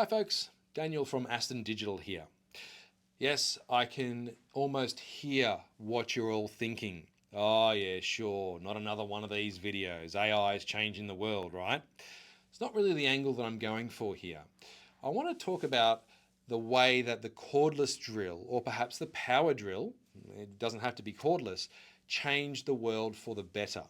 Hi folks, Daniel from Aston Digital here. Yes, I can almost hear what you're all thinking. Oh yeah, sure, not another one of these videos. AI is changing the world, right? It's not really the angle that I'm going for here. I want to talk about the way that the cordless drill, or perhaps the power drill, it doesn't have to be cordless, changed the world for the better.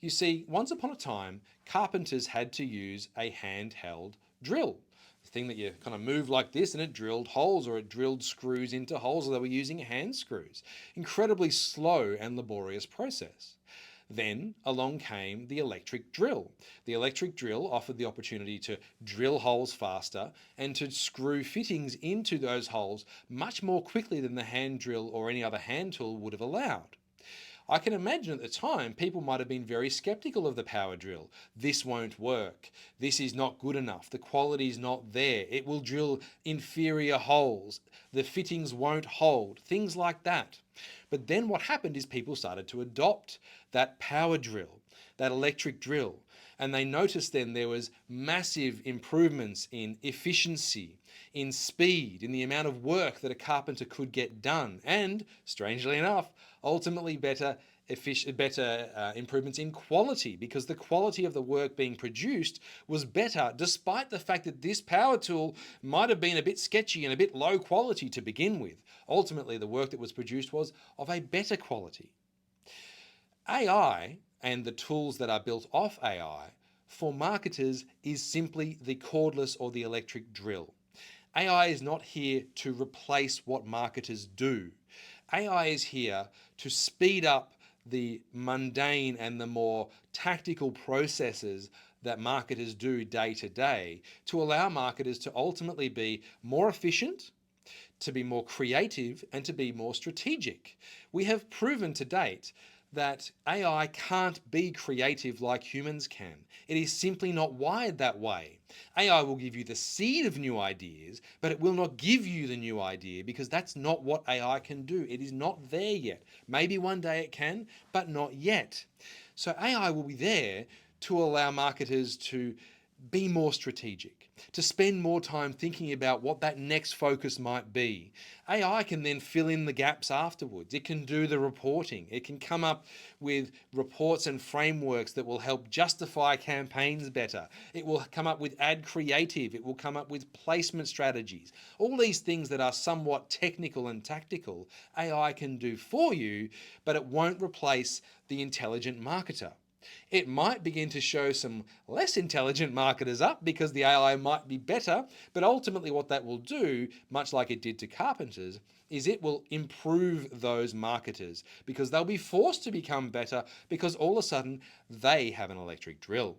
You see, once upon a time, carpenters had to use a handheld drill. The thing that you kind of move like this and it drilled holes or it drilled screws into holes, or they were using hand screws. Incredibly slow and laborious process. Then along came the electric drill. The electric drill offered the opportunity to drill holes faster and to screw fittings into those holes much more quickly than the hand drill or any other hand tool would have allowed. I can imagine at the time people might have been very skeptical of the power drill. This won't work. This is not good enough. The quality is not there. It will drill inferior holes. The fittings won't hold. Things like that. But then what happened is people started to adopt that power drill, that electric drill. And they noticed then there was massive improvements in efficiency, in speed, in the amount of work that a carpenter could get done, and strangely enough, ultimately better improvements in quality, because the quality of the work being produced was better, despite the fact that this power tool might have been a bit sketchy and a bit low quality to begin with. Ultimately, the work that was produced was of a better quality. AI and the tools that are built off AI for marketers is simply the cordless or the electric drill. AI is not here to replace what marketers do. AI is here to speed up the mundane and the more tactical processes that marketers do day to day to allow marketers to ultimately be more efficient, to be more creative, and to be more strategic. We have proven to date that AI can't be creative like humans can. It is simply not wired that way. AI will give you the seed of new ideas, but it will not give you the new idea, because that's not what AI can do. It is not there yet. Maybe one day it can, but not yet. So AI will be there to allow marketers to be more strategic, to spend more time thinking about what that next focus might be. AI can then fill in the gaps afterwards. It can do the reporting. It can come up with reports and frameworks that will help justify campaigns better. It will come up with ad creative. It will come up with placement strategies. All these things that are somewhat technical and tactical, AI can do for you, but it won't replace the intelligent marketer. It might begin to show some less intelligent marketers up because the AI might be better, but ultimately what that will do, much like it did to carpenters, is it will improve those marketers, because they'll be forced to become better because all of a sudden they have an electric drill.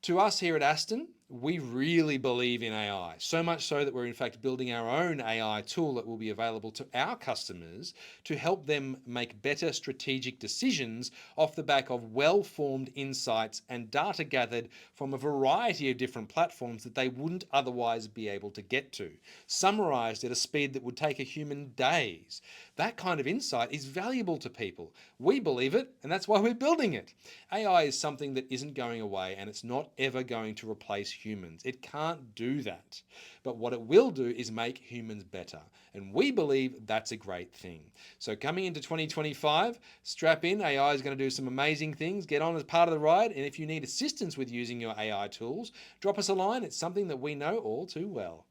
To us here at Aston, we really believe in AI, so much so that we're in fact building our own AI tool that will be available to our customers to help them make better strategic decisions off the back of well-formed insights and data gathered from a variety of different platforms that they wouldn't otherwise be able to get to, summarized at a speed that would take a human days. That kind of insight is valuable to people. We believe it, and that's why we're building it. AI is something that isn't going away, and it's not ever going to replace humans. It can't do that. But what it will do is make humans better. And we believe that's a great thing. So coming into 2025, strap in. AI is going to do some amazing things. Get on as part of the ride. And if you need assistance with using your AI tools, drop us a line. It's something that we know all too well.